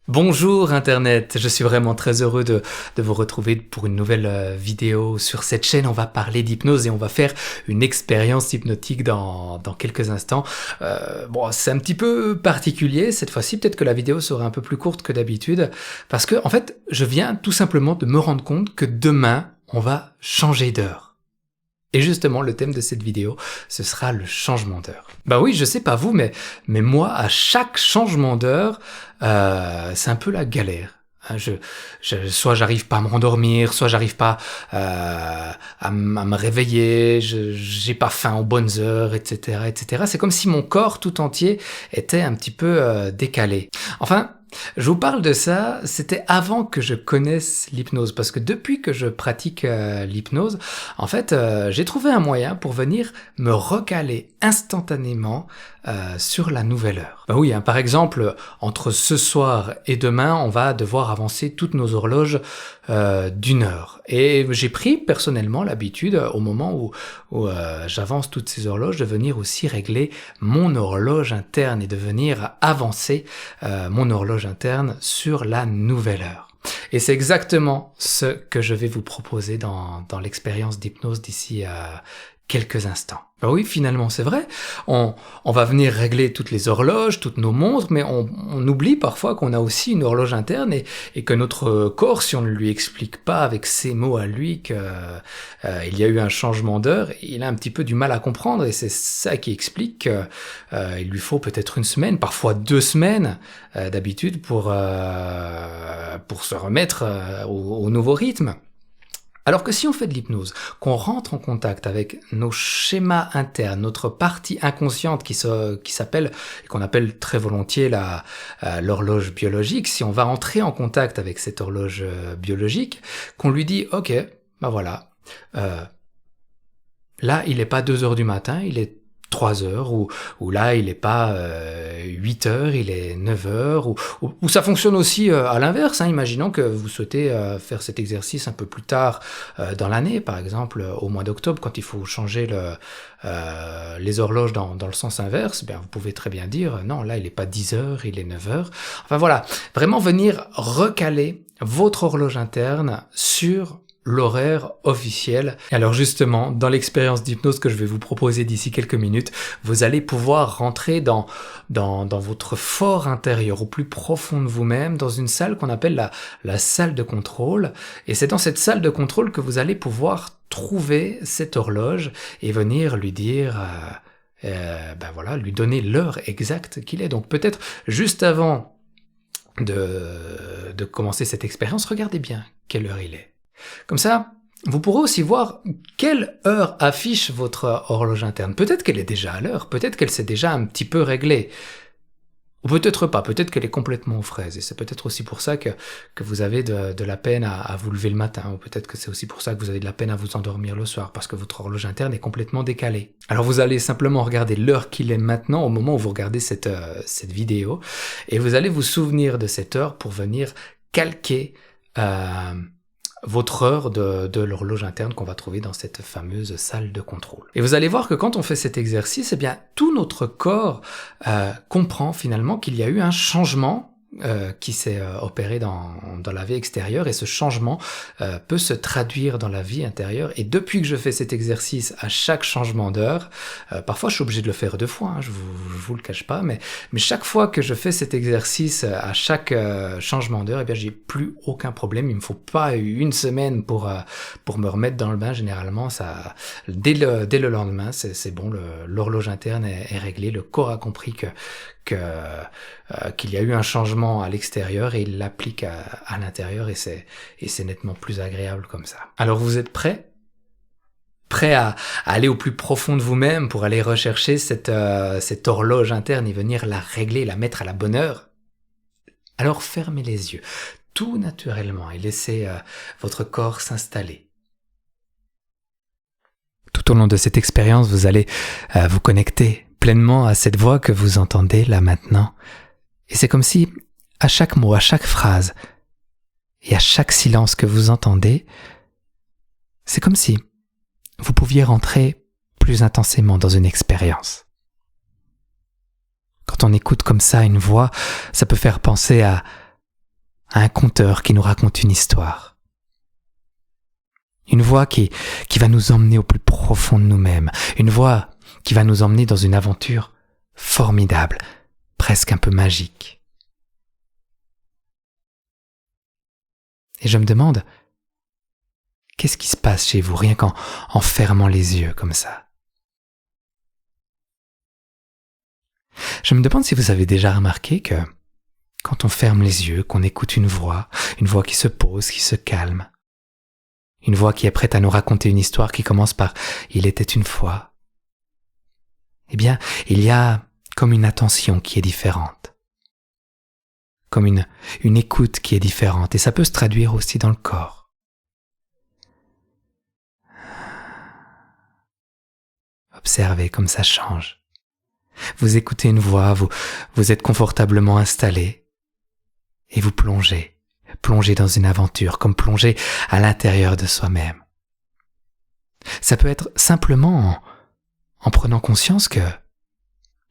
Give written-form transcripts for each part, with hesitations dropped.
Bonjour Internet, je suis vraiment très heureux de vous retrouver pour une nouvelle vidéo sur cette chaîne. On va parler d'hypnose et on va faire une expérience hypnotique dans quelques instants. Bon, c'est un petit peu particulier cette fois-ci, peut-être que la vidéo sera un peu plus courte que d'habitude, parce que en fait, je viens tout simplement de me rendre compte que demain, on va changer d'heure. Et justement, le thème de cette vidéo, ce sera le changement d'heure. Bah oui, je sais pas vous, mais moi, à chaque changement d'heure, c'est un peu la galère. Hein, soit j'arrive pas à me rendormir, soit j'arrive pas à me réveiller, j'ai pas faim aux bonnes heures, etc., etc. C'est comme si mon corps tout entier était un petit peu décalé. Enfin, je vous parle de ça, c'était avant que je connaisse l'hypnose, parce que depuis que je pratique l'hypnose, en fait, j'ai trouvé un moyen pour venir me recaler instantanément sur la nouvelle heure. Bah oui, hein, par exemple, entre ce soir et demain, on va devoir avancer toutes nos horloges d'une heure. Et j'ai pris personnellement l'habitude, au moment où j'avance toutes ces horloges, de venir aussi régler mon horloge interne et de venir avancer mon horloge interne sur la nouvelle heure. Et c'est exactement ce que je vais vous proposer dans l'expérience d'hypnose d'ici quelques instants. Ben oui, finalement, c'est vrai. On va venir régler toutes les horloges, toutes nos montres, mais on oublie parfois qu'on a aussi une horloge interne et que notre corps, si on ne lui explique pas avec ses mots à lui que il y a eu un changement d'heure, il a un petit peu du mal à comprendre et c'est ça qui explique qu'il lui faut peut-être une semaine, parfois 2 semaines d'habitude pour se remettre au nouveau rythme. Alors que si on fait de l'hypnose, qu'on rentre en contact avec nos schémas internes, notre partie inconsciente qui s'appelle, et qu'on appelle très volontiers l'horloge biologique, si on va entrer en contact avec cette horloge biologique, qu'on lui dit « Ok, ben voilà, là il n'est pas 2 heures du matin, il est 3 heures, ou là il n'est pas 8 heures, il est 9 heures, ou ça fonctionne aussi à l'inverse, hein. Imaginons que vous souhaitez faire cet exercice un peu plus tard dans l'année, par exemple au mois d'octobre, quand il faut changer les horloges dans le sens inverse, bien, vous pouvez très bien dire non, là il n'est pas 10 heures, il est 9 heures. Enfin voilà, vraiment venir recaler votre horloge interne sur l'horaire officiel. Et alors justement, dans l'expérience d'hypnose que je vais vous proposer d'ici quelques minutes, vous allez pouvoir rentrer dans votre fort intérieur, au plus profond de vous-même, dans une salle qu'on appelle la salle de contrôle. Et c'est dans cette salle de contrôle que vous allez pouvoir trouver cette horloge et venir lui dire... ben voilà, lui donner l'heure exacte qu'il est. Donc peut-être juste avant de commencer cette expérience, regardez bien quelle heure il est. Comme ça, vous pourrez aussi voir quelle heure affiche votre horloge interne. Peut-être qu'elle est déjà à l'heure, peut-être qu'elle s'est déjà un petit peu réglée. Ou peut-être pas, peut-être qu'elle est complètement aux fraises. Et c'est peut-être aussi pour ça que vous avez de la peine à vous lever le matin. Ou peut-être que c'est aussi pour ça que vous avez de la peine à vous endormir le soir, parce que votre horloge interne est complètement décalée. Alors vous allez simplement regarder l'heure qu'il est maintenant, au moment où vous regardez cette vidéo, et vous allez vous souvenir de cette heure pour venir calquer... votre heure de l'horloge interne qu'on va trouver dans cette fameuse salle de contrôle. Et vous allez voir que quand on fait cet exercice, eh bien, tout notre corps comprend finalement qu'il y a eu un changement qui s'est opéré dans la vie extérieure, et ce changement peut se traduire dans la vie intérieure. Et depuis que je fais cet exercice à chaque changement d'heure, parfois je suis obligé de le faire 2 fois, hein, je vous le cache pas, mais chaque fois que je fais cet exercice à chaque changement d'heure, eh bien j'ai plus aucun problème. Il me faut pas 1 semaine pour me remettre dans le bain. Généralement, ça dès le lendemain, c'est bon, l'horloge interne est réglée, le corps a compris qu'il y a eu un changement à l'extérieur et il l'applique à l'intérieur, et c'est nettement plus agréable comme ça. Alors vous êtes prêts à aller au plus profond de vous-même pour aller rechercher cette horloge interne et venir la régler, la mettre à la bonne heure? Alors fermez les yeux tout naturellement et laissez votre corps s'installer. Tout au long de cette expérience, vous allez vous connecter pleinement à cette voix que vous entendez là maintenant. Et c'est comme si, à chaque mot, à chaque phrase, et à chaque silence que vous entendez, c'est comme si vous pouviez rentrer plus intensément dans une expérience. Quand on écoute comme ça une voix, ça peut faire penser à à un conteur qui nous raconte une histoire. Une voix qui va nous emmener au plus profond de nous-mêmes. Une voix qui va nous emmener dans une aventure formidable, presque un peu magique. Et je me demande, qu'est-ce qui se passe chez vous rien qu'en fermant les yeux comme ça? Je me demande si vous avez déjà remarqué que quand on ferme les yeux, qu'on écoute une voix qui se pose, qui se calme, une voix qui est prête à nous raconter une histoire qui commence par « Il était une fois », eh bien, il y a comme une attention qui est différente, comme une écoute qui est différente, et ça peut se traduire aussi dans le corps. Observez comme ça change. Vous écoutez une voix, vous êtes confortablement installé, et vous plongez dans une aventure, comme plonger à l'intérieur de soi-même. Ça peut être simplement en prenant conscience que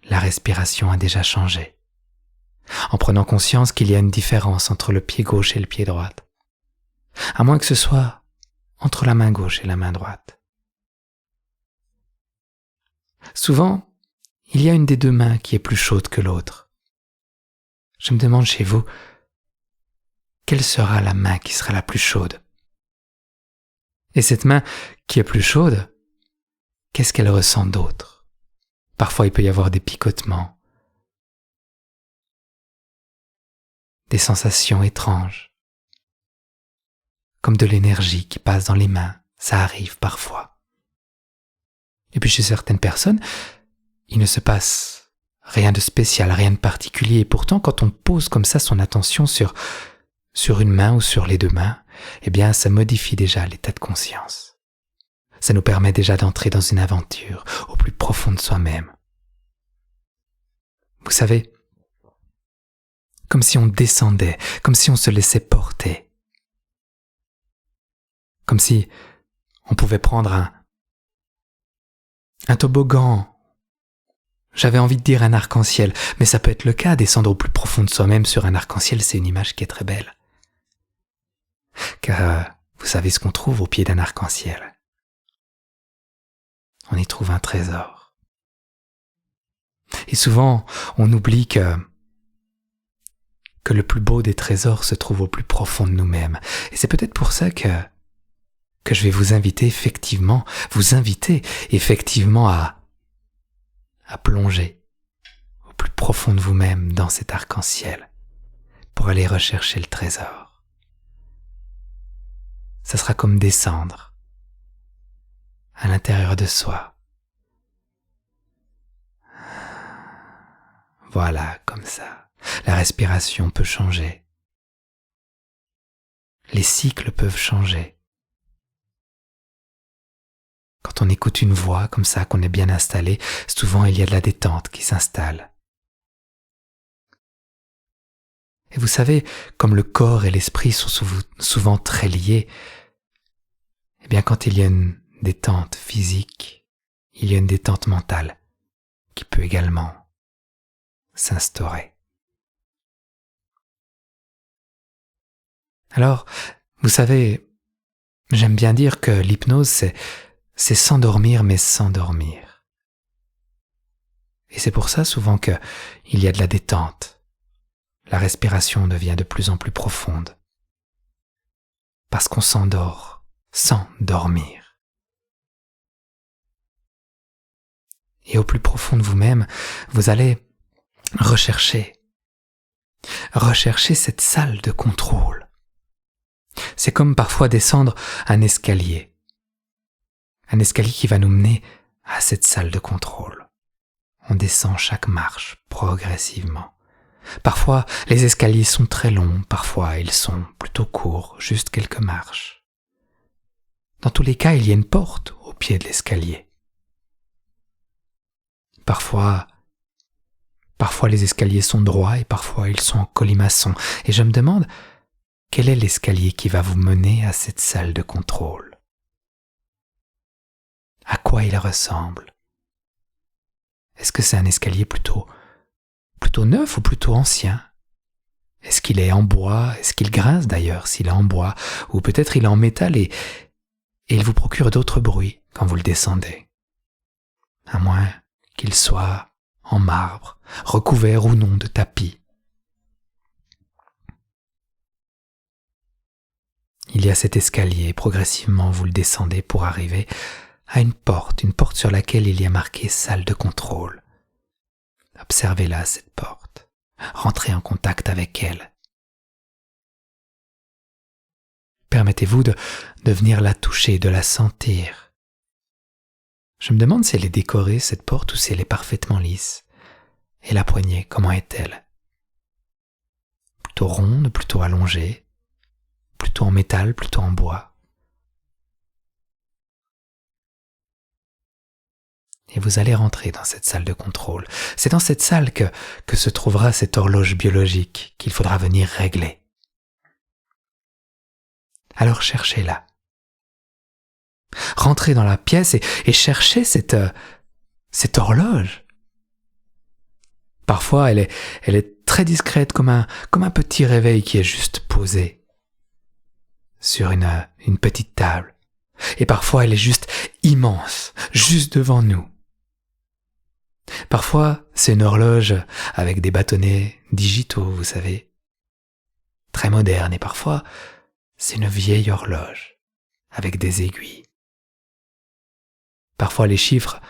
la respiration a déjà changé, en prenant conscience qu'il y a une différence entre le pied gauche et le pied droit, à moins que ce soit entre la main gauche et la main droite. Souvent, il y a une des deux mains qui est plus chaude que l'autre. Je me demande chez vous, quelle sera la main qui sera la plus chaude? Et cette main qui est plus chaude, qu'est-ce qu'elle ressent d'autre? Parfois, il peut y avoir des picotements, des sensations étranges, comme de l'énergie qui passe dans les mains, ça arrive parfois. Et puis chez certaines personnes, il ne se passe rien de spécial, rien de particulier, et pourtant quand on pose comme ça son attention sur une main ou sur les deux mains, eh bien ça modifie déjà l'état de conscience. Ça nous permet déjà d'entrer dans une aventure au plus profond de soi-même. Vous savez, comme si on descendait, comme si on se laissait porter, comme si on pouvait prendre un toboggan. J'avais envie de dire un arc-en-ciel, mais ça peut être le cas, descendre au plus profond de soi-même sur un arc-en-ciel, c'est une image qui est très belle. Car vous savez ce qu'on trouve au pied d'un arc-en-ciel? On y trouve un trésor. Et souvent, on oublie que le plus beau des trésors se trouve au plus profond de nous-mêmes. Et c'est peut-être pour ça que je vais vous inviter effectivement à plonger au plus profond de vous-même dans cet arc-en-ciel pour aller rechercher le trésor. Ça sera comme descendre à l'intérieur de soi. Voilà, comme ça. La respiration peut changer. Les cycles peuvent changer. Quand on écoute une voix comme ça, qu'on est bien installé, souvent il y a de la détente qui s'installe. Et vous savez, comme le corps et l'esprit sont souvent très liés, eh bien quand il y a une détente physique, il y a une détente mentale qui peut également s'instaurer. Alors, vous savez, j'aime bien dire que l'hypnose, c'est s'endormir mais sans dormir. Et c'est pour ça souvent qu'il y a de la détente. La respiration devient de plus en plus profonde. Parce qu'on s'endort sans dormir. Et au plus profond de vous-même, vous allez rechercher cette salle de contrôle. C'est comme parfois descendre un escalier qui va nous mener à cette salle de contrôle. On descend chaque marche progressivement. Parfois, les escaliers sont très longs, parfois ils sont plutôt courts, juste quelques marches. Dans tous les cas, il y a une porte au pied de l'escalier. Parfois les escaliers sont droits et parfois ils sont en colimaçon. Et je me demande, quel est l'escalier qui va vous mener à cette salle de contrôle? À quoi il ressemble? Est-ce que c'est un escalier plutôt neuf ou plutôt ancien? Est-ce qu'il est en bois? Est-ce qu'il grince d'ailleurs s'il est en bois? Ou peut-être il est en métal et il vous procure d'autres bruits quand vous le descendez. À moins qu'il soit en marbre, recouvert ou non de tapis. Il y a cet escalier et progressivement vous le descendez pour arriver à une porte sur laquelle il y a marqué salle de contrôle. Observez-la, cette porte. Rentrez en contact avec elle. Permettez-vous de venir la toucher, de la sentir. Je me demande si elle est décorée, cette porte, ou si elle est parfaitement lisse. Et la poignée, comment est-elle? Plutôt ronde, plutôt allongée, plutôt en métal, plutôt en bois. Et vous allez rentrer dans cette salle de contrôle. C'est dans cette salle que se trouvera cette horloge biologique qu'il faudra venir régler. Alors cherchez-la. Rentrez dans la pièce et cherchez cette horloge. Parfois, elle est très discrète comme un petit réveil qui est juste posé sur une petite table. Et parfois, elle est juste immense, juste devant nous. Parfois, c'est une horloge avec des bâtonnets digitaux, vous savez, très moderne. Et parfois, c'est une vieille horloge avec des aiguilles. Parfois, les chiffres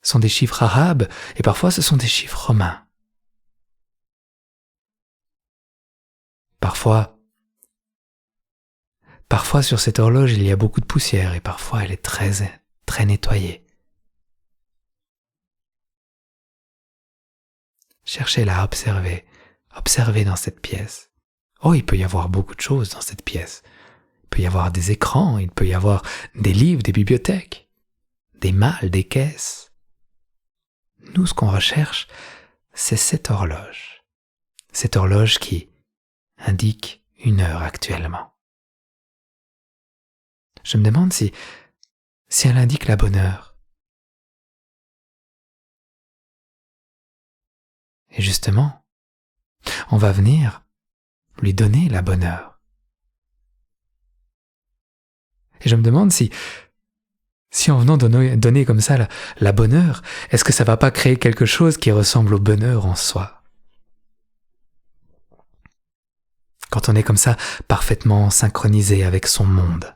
sont des chiffres arabes et parfois, ce sont des chiffres romains. Parfois, sur cette horloge, il y a beaucoup de poussière et parfois, elle est très, très nettoyée. Cherchez-la, observez dans cette pièce. Oh, il peut y avoir beaucoup de choses dans cette pièce. Il peut y avoir des écrans, il peut y avoir des livres, des bibliothèques, des malles, des caisses. Nous, ce qu'on recherche, c'est cette horloge. Cette horloge qui indique une heure actuellement. Je me demande si elle indique la bonne heure. Et justement, on va venir lui donner la bonne heure. Et je me demande si en venant donner comme ça la bonne heure, est-ce que ça va pas créer quelque chose qui ressemble au bonheur en soi? Quand on est comme ça, parfaitement synchronisé avec son monde.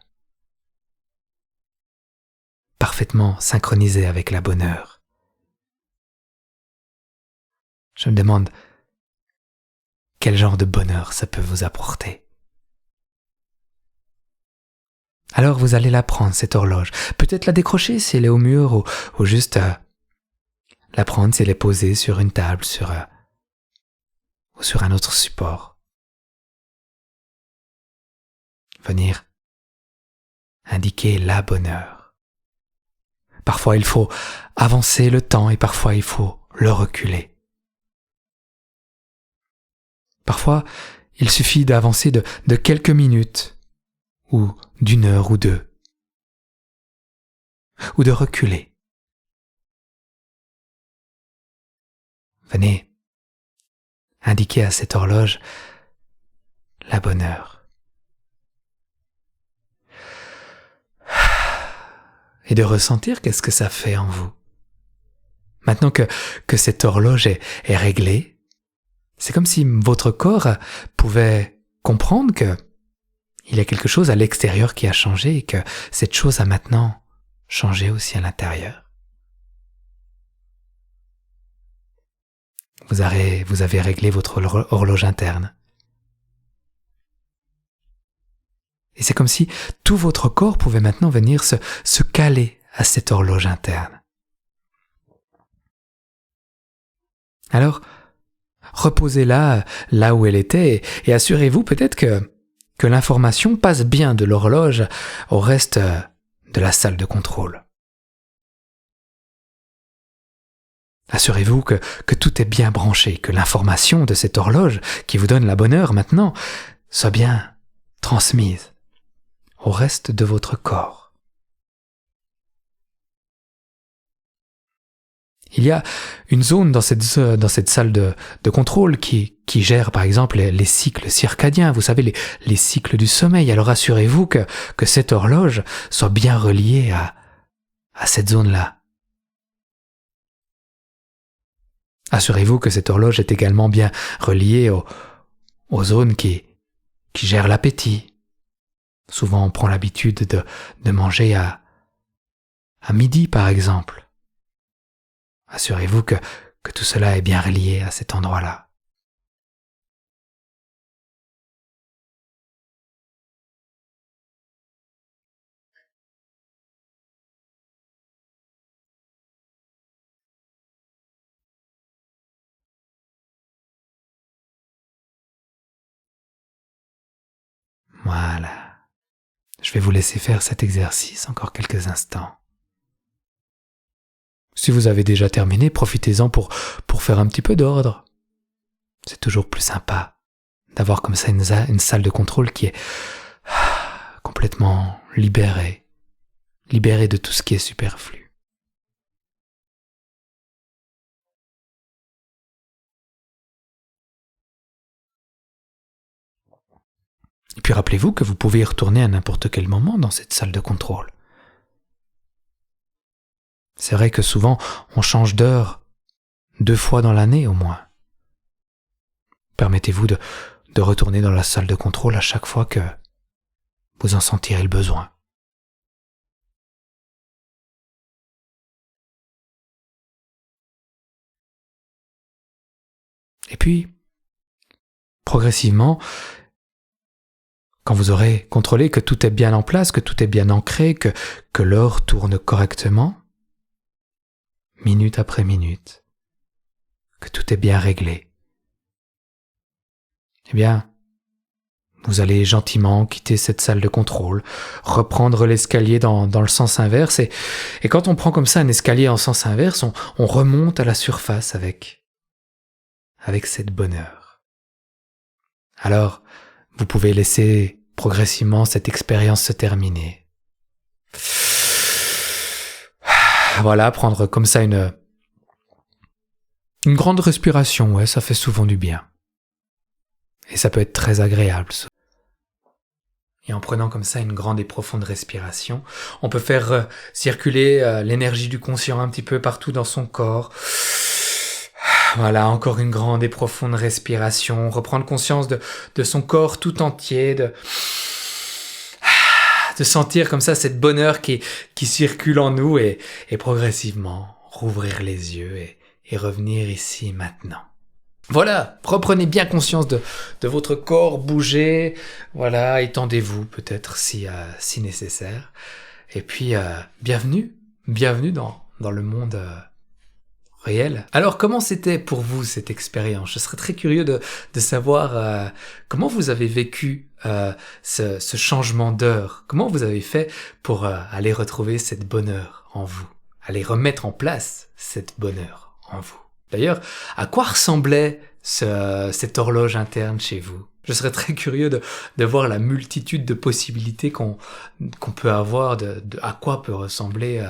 Parfaitement synchronisé avec la bonne heure. Je me demande quel genre de bonheur ça peut vous apporter. Alors vous allez la prendre, cette horloge. Peut-être la décrocher si elle est au mur ou juste la prendre si elle est posée sur une table ou sur un autre support. Venir indiquer la bonne heure. Parfois il faut avancer le temps et parfois il faut le reculer. Parfois, il suffit d'avancer de quelques minutes, ou d'une heure ou deux, ou de reculer. Venez indiquer à cette horloge la bonne heure. Et de ressentir qu'est-ce que ça fait en vous. Maintenant que cette horloge est réglée, c'est comme si votre corps pouvait comprendre que il y a quelque chose à l'extérieur qui a changé et que cette chose a maintenant changé aussi à l'intérieur. Vous avez réglé votre horloge interne. Et c'est comme si tout votre corps pouvait maintenant venir se caler à cette horloge interne. Alors, reposez-la là où elle était et assurez-vous peut-être que l'information passe bien de l'horloge au reste de la salle de contrôle. Assurez-vous que tout est bien branché, que l'information de cette horloge qui vous donne la bonne heure maintenant soit bien transmise au reste de votre corps. Il y a une zone dans cette salle de contrôle qui gère par exemple les cycles circadiens, vous savez, les cycles du sommeil. Alors assurez-vous que cette horloge soit bien reliée à cette zone-là. Assurez-vous que cette horloge est également bien reliée aux zones qui gèrent l'appétit. Souvent on prend l'habitude de manger à midi par exemple. Assurez-vous que tout cela est bien relié à cet endroit-là. Voilà. Je vais vous laisser faire cet exercice encore quelques instants. Si vous avez déjà terminé, profitez-en pour faire un petit peu d'ordre. C'est toujours plus sympa d'avoir comme ça une salle de contrôle qui est complètement libérée de tout ce qui est superflu. Et puis rappelez-vous que vous pouvez y retourner à n'importe quel moment dans cette salle de contrôle. C'est vrai que souvent on change d'heure 2 fois dans l'année au moins. Permettez-vous de retourner dans la salle de contrôle à chaque fois que vous en sentirez le besoin. Et puis, progressivement, quand vous aurez contrôlé que tout est bien en place, que tout est bien ancré, que l'heure tourne correctement, minute après minute, que tout est bien réglé, eh bien, vous allez gentiment quitter cette salle de contrôle, reprendre l'escalier dans le sens inverse, et quand on prend comme ça un escalier en sens inverse, on remonte à la surface avec cette bonne heure. Alors, vous pouvez laisser progressivement cette expérience se terminer. Voilà, prendre comme ça une grande respiration, ouais, ça fait souvent du bien. Et ça peut être très agréable. Et en prenant comme ça une grande et profonde respiration, on peut faire circuler l'énergie du conscient un petit peu partout dans son corps. Voilà, encore une grande et profonde respiration, reprendre conscience de son corps tout entier, de sentir comme ça cette bonheur qui circule en nous et progressivement rouvrir les yeux et revenir ici maintenant. Voilà, reprenez bien conscience de votre corps, bougez, voilà, étendez-vous peut-être si nécessaire. Et puis, bienvenue dans le monde réel. Alors, comment c'était pour vous cette expérience? Je serais très curieux de savoir comment vous avez vécu ce changement d'heure. Comment vous avez fait pour aller retrouver cette bonne heure en vous, aller remettre en place cette bonne heure en vous. D'ailleurs, à quoi ressemblait cette horloge interne chez vous? Je serais très curieux de voir la multitude de possibilités qu'on peut avoir, à quoi peut ressembler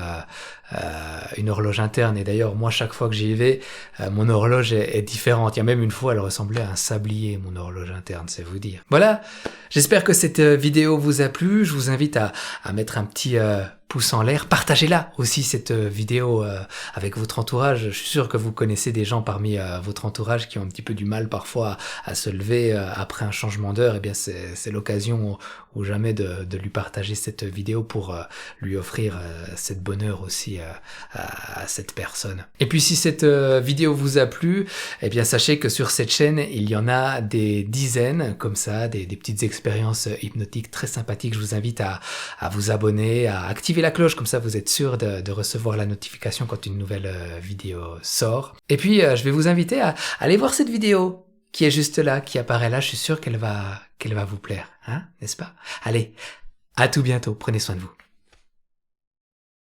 une horloge interne. Et d'ailleurs, moi, chaque fois que j'y vais, mon horloge est différente. Il y a même une fois, elle ressemblait à un sablier, mon horloge interne, c'est vous dire. Voilà, j'espère que cette vidéo vous a plu. Je vous invite à mettre un petit pouce en l'air. Partagez-la aussi, cette vidéo, avec votre entourage. Je suis sûr que vous connaissez des gens parmi votre entourage qui ont un petit peu du mal parfois à se lever après un changement d'heure. Eh bien, c'est l'occasion ou jamais de lui partager cette vidéo pour lui offrir cette bonne heure aussi à cette personne. Et puis si cette vidéo vous a plu, eh bien sachez que sur cette chaîne, il y en a des dizaines comme ça, des petites expériences hypnotiques très sympathiques. Je vous invite à vous abonner, à activer la cloche, comme ça vous êtes sûr de recevoir la notification quand une nouvelle vidéo sort. Et puis je vais vous inviter à aller voir cette vidéo qui est juste là, qui apparaît là. Je suis sûr qu'elle va vous plaire, hein, n'est-ce pas? Allez, à tout bientôt, prenez soin de vous.